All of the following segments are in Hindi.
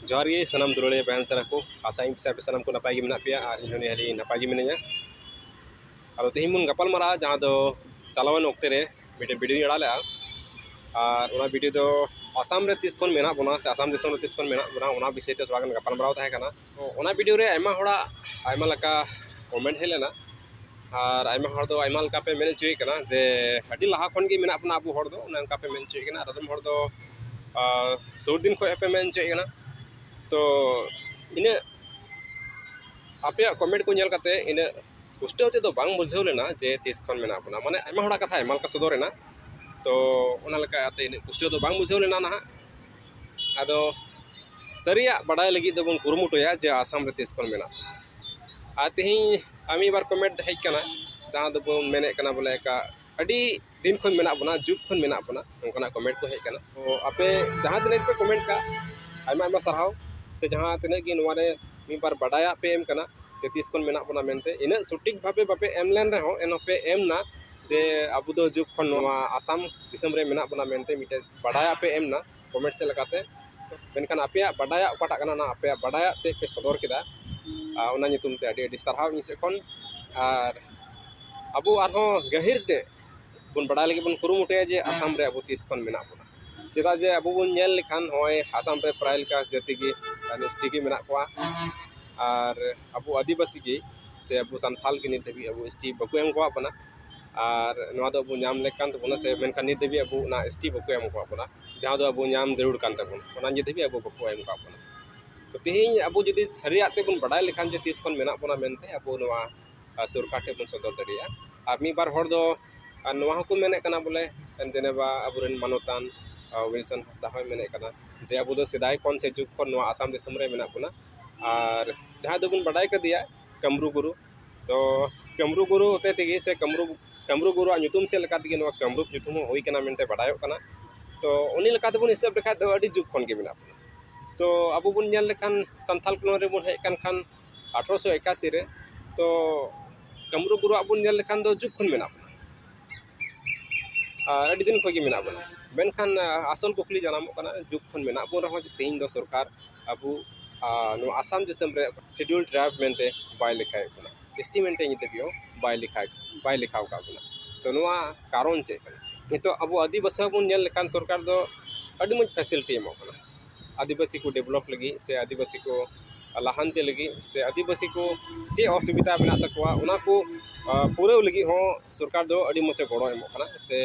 जोहार गे सनम दुलारे बहन सरा को आशा पे सनम को नपाय गे मेना पेया और इन हली नपाय गे मिनाया और तेहन बन गपाल मारा जहाँ दो चलावन वक्ते रे वीडियो अड़ा ले और ओना वीडियो दो आसाम रे तीस खन मेना बना से आसाम दिसम रे तीस खन मेना बना ओना विषय ते थोड़ा गपाल माराव ताहे कना तो ओना वीडियो रे आयमा होड़ा आयमा लका कमेंट हे लेना और आयमा होड़ दो आयमा लका पे मेन चुई कना जे अडी लहा खन गे मेना अपना अबु होड़ दो ओना पे मेन चुई कना रदम होड़ दो सुर दिन खो पे मेन चुई कना तो इन आपे कमेंट को नेल काते इन पुष्टव ते दो बांग बुझाव लेना जे तीस खन मेना बना माने आयमा होड़ा कथा आयमा लका सदोरेना तो ओना लका आते इन पुष्टव दो बांग बुझाव लेना ना आदो सरिया बड़ाय लगी दो बन कुरुमुटोया जे आसाम रे तीस खन मेना आ तेही आमी बार कमेंट हेज कना जहाँ दो बन मेने कना बोले का अडी दिन खन मेना बना जुग खन मेना बना उनका कमेंट को हेज कना तो आपे जहाँ दिन पे कमेंट का आयमा आयमा सरहाव से जहाँ तिना की नवारे मी बार बड़ाया पे एम कना जे तीस खन मेना बना मेनते इन सटीक भावे बापे एम लेन रहो एन पे एम ना जे अबु दो जुग खन नवा आसाम दिसम रे मेना बना मेनते मिटे बड़ाया पे एम ना कमेंट से लगाते मेनखान आपे बड़ाया ओकाटा कना ना आपे बड़ाया ते पे सदर केदा ओना नितुम ते अडी अडी सरहाव नि से खन आर अबु आरो गहिर ते बन बड़ा लगे बन कुरुमुटे जे आसाम रे अबु तीस खन मेना बना चेदा जे अबु बन नेल लेखान होय आसाम रे प्राय लेका जाति गे एसटी गे मेना कोआ और अबु आदिवासी गे से अबु संथाल के नित देबी अबु एसटी बको एम कोआ बना और नवा दो अबु नाम लेकान तो बना से मेनखान नित देबी अबु ना एसटी बको एम कोआ बना जहां दो अबु नाम जरूर कान तबन ओना नित देबी अबु बको एम कोआ बना तो तेही अबु जदि सरिया ते बन बड़ा लेखान जे तीस खन मेना बना मेनते अबु नवा सरकार टे बन सदर दरिया और मी बार होड़ दो नवा हको मेने कना बोले जेनेबा अबुरेन मानोतान विल्सन हस्ता होय मेने कना जे अबु दो सिदाय खन से जुग खन नवा आसाम दिसम रे मेना बना और जहाँ दो बन बड़ाय कर दिया कमरू गुरु तो कमरू गुरु होते तेगे से कमरू गुरु नुतुम से लका तेगे नवा कमरू नुतुम होई कना मेनते बड़ायो कना तो उनी लका ते बन हिसाब लेखा दो अडी जुग खन के मेना तो अबु बन नेल लेखान संथाल कोन रे बन हेज कान खान 1881 रे तो कमरू गुरु बन नेल लेखान दो जुग खन मेना अडी दिन खगे मेना बना मेनखान आसल कुकली जानामो कना जुग खन मेना बन रहो तेहिन दो सरकार अबु नो आसाम दिसम रे शेड्यूल ट्राइब मेनते बाय लिखाय कना एसटी मेनते निते बियो बाय लिखाव का बना तो नोआ कारण चे नितो अबु आदिवासी बन नेल लेखान सरकार दो अडी मज फैसिलिटी एमो कना आदिवासी को डेवलप लगी से आदिवासी को लाहानते लगी से आदिवासी को चे असुविधा मेना तकवा उना को पूरा लगी हो सरकार दो अडी मचे गड़ो एमो कना से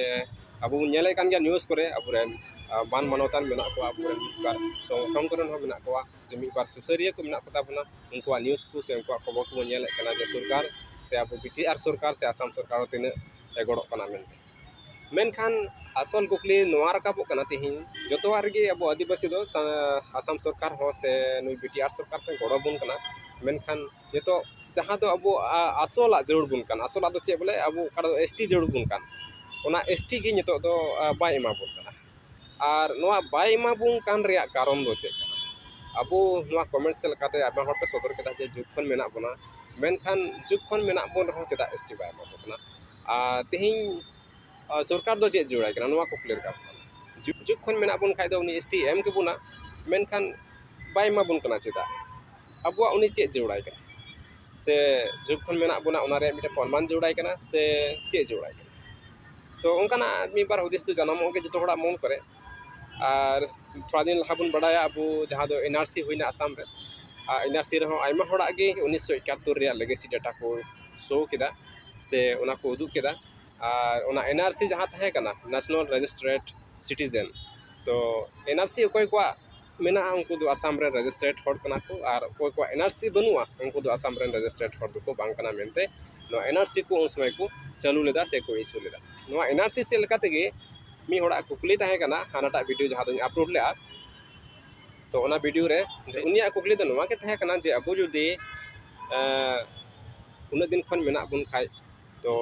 अबु नेले कान गया न्यूज़ करे अबुरेन मान मानवतान मेना को अबुरेन बार संगठन करन हो मेना को से मी बार सुसरिया को मेना पता बना उनको न्यूज़ को से उनको खबर को नेले कना जे सरकार से अबु बीटीआर सरकार से आसाम सरकार तिने गड़ो कना मेनते मेनखान आसल कुकली नोआ रकाबो कना तेहिन जतोवार गे अबो आदिवासी दो आसाम सरकार हो से नुई बीटीआर सरकार पे गड़ो बुन कना मेनखान जतो जहाँ दो अबो आसोला जरूर बुन कान आसोला दो चे बोले अबो का एसटी जरूर बुन कान ओना एसटी गे नितो दो बाय एमा बुन कना और नोआ बाय एमा बुन कान रिया कारण दो चे कना अबो नोआ कमेंट से लकाते आबा हर पे सदर केदा जे जुग खन मेना बना मेनखान जुग खन मेना बुन रहो चेदा एसटी बाय एमा बुन कना तेहिन सरकार दो चे जोड़ाय कना नोआ को क्लियर का जुग खन मेना बुन खाय दो उनी एसटी एम के बुना मेनखान बाय एमा बुन कना चेदा अबुआ उनी चे जोड़ाय कना से जुग खन मेना बुना उना रे मिटे प्रमाण जोड़ाय कना से चे जोड़ाय कना तो उनकाना मी बार हुदिस तो जन्म के जो होड़ा मन करे और थोड़ा दिन लहा बुन बड़ाया अबु जहाँ दो एनआरसी हुईना आसाम रे एनआरसी रे आयमा होड़ा गे 1971 रे लेगेसी डाटा को शो केदा से उना को उदुग केदा और उना एनआरसी जहाँ तहे कना नेशनल रजिस्ट्रेट सिटीजन तो एनआरसी कोई को मेना उनको दो आसाम रे रजिस्ट्रेट हॉट कना को और कोई को एनआरसी बनुआ उनको दो आसाम रे रजिस्ट्रेट हॉट को बांग कना मेनते नो एनआरसी को उन समय को चालू लेदा से को इशू लेदा नो एनआरसी से लका तेगे मी होड़ा कुकली तहे कना हानाटा वीडियो जहाँ दो अपलोड ले तो ओना वीडियो रे उनिया कुकली दो नवा के तहे कना जे अबो जुदी उन दिन खन मेना बुन खाय तो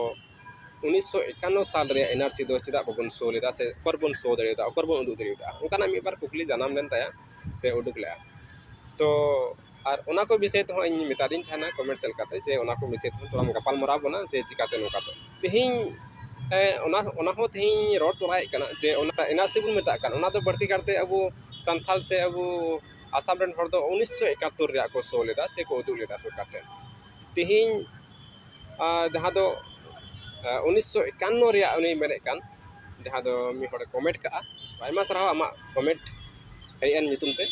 1951 साल रे एनआरसी दो चेदा बबन शो लेदा से ओकर बन शो दरेदा ओकर बन उदुग दरेदा उनकाना मी बार कुकली जानाम लेन ताया से उदुग ले तो और ओना को विषय तो इन मेतादिन थाना कमेंट सेल काते जे ओना को विषय तो थोड़ा गपाल मरा बना जे चिकाते नोका तो तेहिन ओना हो तेहिन रोड तोराय कना जे ओना एनआरसी बुन मेता कन ओना तो बढ़ती करते अब संथाल से अब आसाम रेन हर दो 1971 रे को सो लेदा से को उदुग लेदा सरकार टेन तिहिन जहाँ दो 1951 रे उनी मेने कान जहाँ दो मी हर कमेंट का आयमा सराव आमा कमेंट हेय एन नितुम ते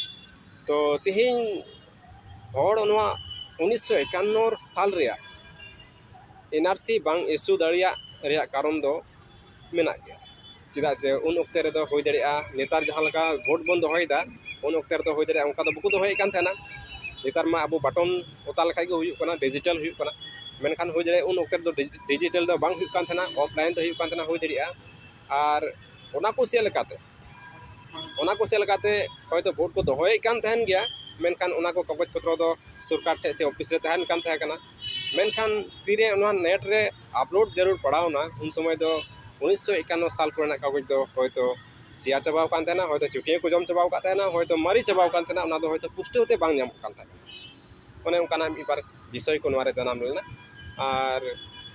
तो तिहिन हर नवा 1951 साल रे एनआरसी बांग इशू दाड़िया रे कारण दो मेना गया चेदा जे उन ओक्ते रे दो होय दाड़िया नेतार जहाँ लगा भोट बन दोहयदा उन ओक्ते रे दो होय दाड़िया उनका दो बको दोहय कान थाना नेतार मा अब बटन ओता लखा गे हुयु कना डिजिटल हुयु कना मेनखान होय दाड़िया उन ओक्ते दो डिजिटल दो बांग हुयु कान थाना ऑफलाइन दो हुयु कान थाना होय दाड़िया आर ओना को से लेकाते होयतो भोट को दोहय कान थान गया मेनखान ओना को कागज पत्र दो सरकार ठे से ऑफिस रे तहन कान थाया कना मेनखान तीरे ओना नेट रे अपलोड जरूर पड़ावना उन समय दो 1951 साल को कागज दो होयतो सिया चाबाव कान थाना होयतो चुटिया को जम चाबाव का थाना होयतो मारी चाबाव कान थाना ओना दो होयतो पुष्टते बांग नाम कान थाना ओने उनकाना मिबार विषय को नवारे जनाम लेना आर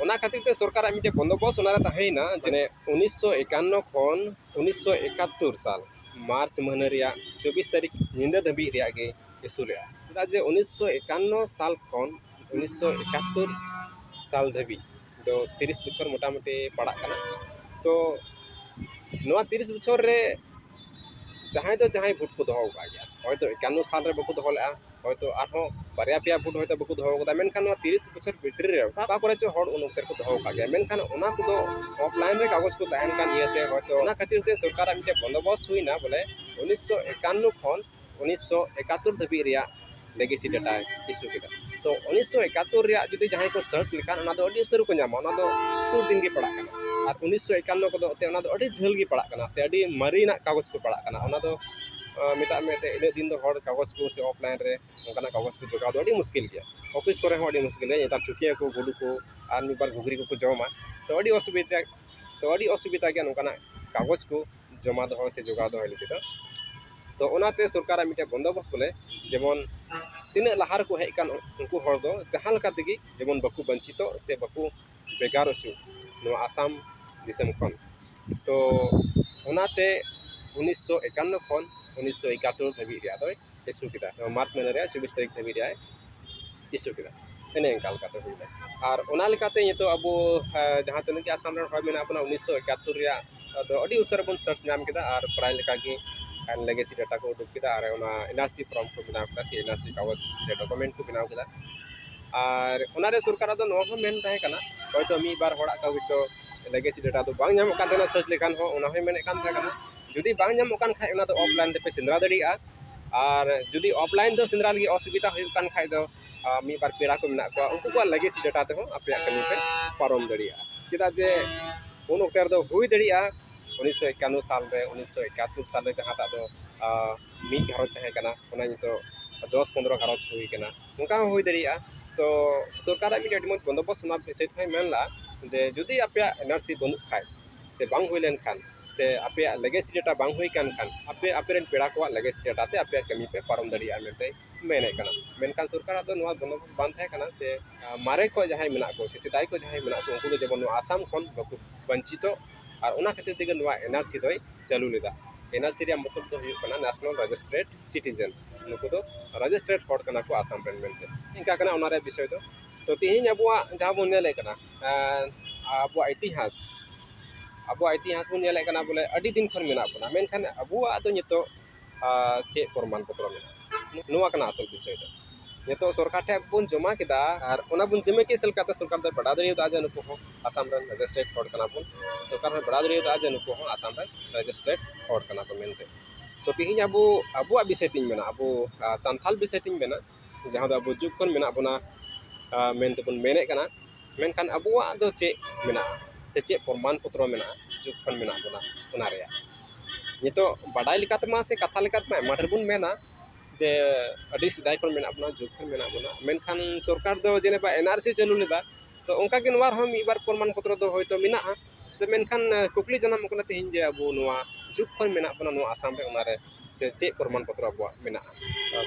ओना खातिर ते सरकार मिटे बंदोबस्त ओना रे ताहेना जेने 1951 खन 1971 साल मार्च महीना रिया 24 तारीख निंदा धबी रिया गे इशू रे चेदा जे 1951 साल खन 1971 साल धबी दो 30 बछर मोटामुटी पड़ा कना तो नवा 30 बछर रे जहां भोट को दोहो का गया होयतो 51 साल रे बको दोहो ला होयतो आठो बारिया पिया भोट होयतो बको दोहो कदा मेनखान 30 बछर भितर रे का करे जो हड़ उन ओक्ते को दोहो का गया मेनखान ओना को दो ऑफलाइन रे कागज को तहन कान इयते होयतो ओना खातिर ते सरकार मिटे बंदोबस्त हुईना बोले 1951 खन 1971 धबी रिया लेगेसी डाटा इशू केदा तो 1971 रिया जुदी जहां को सर्च लिखान ओना दो अडी उसर को नामा ओना दो सुर दिन गे पड़ा कना और 1951 को दो ते ओना दो अडी झल गे पड़ा कना से अडी मरीना कागज को पड़ा कना ओना दो मिता में ते इन दिन दो हड़ कागज को से ऑफलाइन रे ओकना कागज को जोगाव दो अडी मुश्किल गया ऑफिस करे हो अडी मुश्किल है नेता चुकिया को गुडू को आर मिबार घुगरी को जमा तो अडी असुविधा गया ओकना कागज को जमा दो से जोगाव दो लेते तो ओनाते सरकार मिटे बंदोबस्त बोले जेमन तीन लहार को हेकान उनको हर दो जहां लका तेगी जेमन बकु वंचितो से बकु बेगार अचु नो आसाम दिसम खन तो ओनाते 1951 खन 1971 धबी रिया दो इशू किदा मार्च महीना रे 24 तारीख धबी रिया इशू किदा एने अंकाल का तो हुई और ओना लेकाते ये तो अब जहां तने कि आसाम रे हय मेना अपना 1971 रिया दो अडी उसर बन सर्च नाम किदा और प्राय लेका की लेगेसी डाटा को उडुक किदा और ओना एनआरसी फॉर्म को बनाव किदा सी एनआरसी कागज डॉक्यूमेंट को बनाव किदा और ओना रे सरकार दो नो मेन ताहे कना होयतो मी बार होड़ा का तो लेगेसी डाटा दो बांग नाम का देना सर्च लेखान हो ओना मेन कान था कना जुदी बांग नाम कान खाय ओना दो ऑफलाइन ते पे सिंद्रा दड़िया और जुदी ऑफलाइन दो सिंद्रा लगी असुविधा हुई कान खाय दो मी बार पेड़ा को मेना को उनको को लेगेसी डाटा ते हो आपे कमी पे पारम दड़िया चेदा जे उन ओक्टर दो हुई दड़िया 1951 साल रे 1971 साल रे जहाँ दो मी घरज तहे कना ओना नितो 10-15 घरज हुई कना उनका हुई दड़िया तो सरकार मिटे अडी मत बंदोबस्त ना विषय थाय मेनला जे जुदी आपे एनआरसी बनु खाय से बांग हुई लेन खान से आपे लेगेसी डाटा बांग हुई कान खान आपे रेन पेड़ा को लेगेसी डाटा ते आपे कमी पे पारम दड़िया मेनते मेने कना मेनखान सरकार दो नवा बंदोबस्त बान थाय कना से मारे को जहां मेना को से सिदाई को जहां मेना को उनको जेबन आसाम खन बकु वंचितो और ओना खातिर तेगे नवा एनआरसी दोय चालू लेदा एनआरसी रे मतलब दो हुयु कना नेशनल रजिस्ट्रेट सिटीजन नुको दो रजिस्ट्रेट हॉट कना को आसाम रेन मेनते इनका कना ओना रे विषय दो तो तिहिन अबुआ जहां बन नेले कना अबुआ इतिहास बन नेले कना बोले अडी दिन खन मेना बना मेनखान अबुआ दो नितो चे प्रमाण पत्र मेना नवा कना असल विषय दो नितो सरकार ठे बन जमा केदा और ओना बन जमे के सलकाते सरकार दो बड़ा दरियो आज नुको हो आसाम रेन रजिस्ट्रेट हॉट कना बन सरकार बड़ा दरियो आज नुको हो आसाम रेन रजिस्ट्रेट हॉट कना को मेनते तो तिहिन अबुआ विषय तिन मेना अबु संथाल विषय तिन मेना जहां दो अबु जुग खन मेना बना मेनते बन मेने कना मेनखान अबुआ दो चे मेना से चे प्रमाण पत्र मेना जुग खन मेना बना ओना रे नितो बडाई लिकाते मा से कथा लिकाते मा माधर बन मेना जे अडी सिदाई खन मेना बना जुग खन मेना बना मेनखान सरकार दो जेने बा एनआरसी चालू लेदा तो उनका के नवार हम एक बार प्रमाण पत्र दो होयतो मेना तो मेनखान कुकली जनाम कना तिहिन जे अबु नवा जुग खन मेना बना नवा आसाम रे ओना रे से चे प्रमाण पत्र अबुआ मेना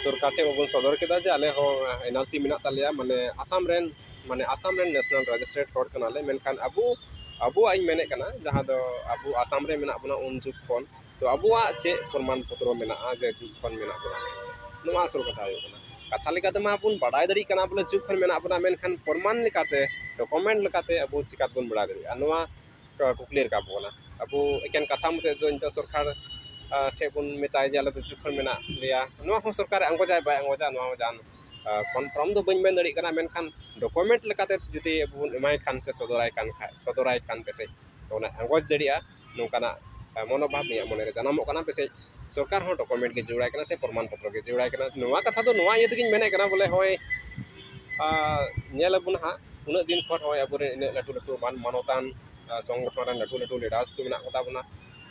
सरकार टे बन सदर केदा जे आले हो एनआरसी मेना तालिया माने आसाम रेन नेशनल रजिस्ट्रेट हॉट कना ले मेनखान अबुआ इन मेने कना जहां दो अबु आसाम रे मेना बना उन जुग खन तो अबुआ चे प्रमाण पत्र मेना जे जुग खन मेना बना नुआ असल कथा हो कना कथा लेकाते मा अपन बड़ाय दड़ी कना बोले जुग खन मेना अपना मेनखान प्रमाण लेकाते डॉक्यूमेंट लेकाते अब चिकात बन बड़ा दड़ी नुआ कुकली रकाब बोना अब एकेन कथा मते दो इंत सरकार ठे बन मेताय जे आले तो जुग खन मेना लिया नुआ हो सरकार अंगोजाय बाय अंगोजा नुआ जान कन्फर्म दो बन दड़ी कना मेनखान डॉक्यूमेंट लेकाते जुदी अब एमाय खान से सदराय खान पेसे तो अंगोज दड़िया नौकाना मनोभाव नहीं मन जानामो कना पेसे सरकार हो डॉक्यूमेंट के जुड़ाय कना से प्रमाण पत्र के जुड़ाय कना नुआ कथा दो नुआ ये तकिन मेने कना बोले होय नेलबुन हा उन दिन खट होय अब इन लाटू लाटू मानवतान संगठन लाटू लाटू लीडर्स को मेना कता बना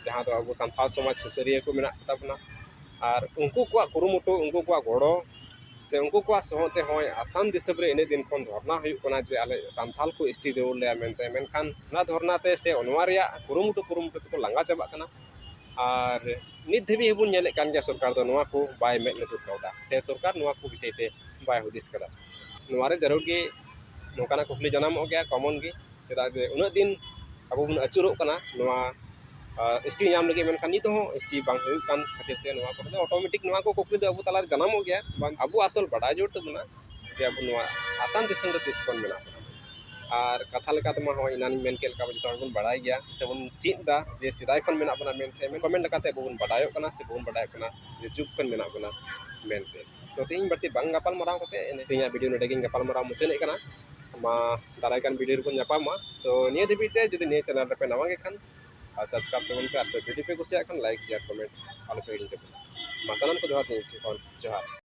जहां दो अब सान्थाल समाज सुसरिया को मेना कता बना और उनको को कुरुमुटु उनको को गड़ो से उनको को सहते होय आसाम दिसब रे इन दिन खन धरना हुई कना जे आले सान्थाल को एसटी जरूर ले मेनते मेनखान ना धरना ते से अनवा रिया कुरुमुटु को लांगा चाबा कना और नित धबी हेबुन नेले कान गया सरकार दो नुआ को बाय मेक लटू कौदा से सरकार नुआ को विषय ते बाय हुदिस कदा नुआ रे जरूर के नोकाना कुकली जनाम हो गया कॉमन के चेदा जे उन दिन अब बुन अचुरो कना नुआ एसटी नाम लगे मेनखान नित हो एसटी बांग हुई कान खातिर ते नुआ को ऑटोमेटिक नुआ को कुकली दो अब तलार जनाम हो गया बांग अब असल बड़ा जोड़ तो बना जे अब नुआ आसाम दिसम रे तिसपन मेना और कथा लेकाते मा हो इनानी मेन के लका जतो बन बड़ाय गया से बन चिदा जे सिदाय खन मेना बना मेनते मेन कमेंट लेकाते बन बड़ायो कना से बन बड़ाय कना जे जुग खन मेना बना मेनते तो तीन बर्ती बांग गपाल मराव कते तीन वीडियो नडे गिन गपाल मराव मुचने कना मा दाराय कान वीडियो को न्यापामा तो निये धबिते जदि निये चैनल रे पे नवा गे खान सब्सक्राइब तबन पे और वीडियो पे कुसिया खान लाइक शेयर कमेंट आलो पे हिडिन ते मा सनम को जोहार दिन से जोहार।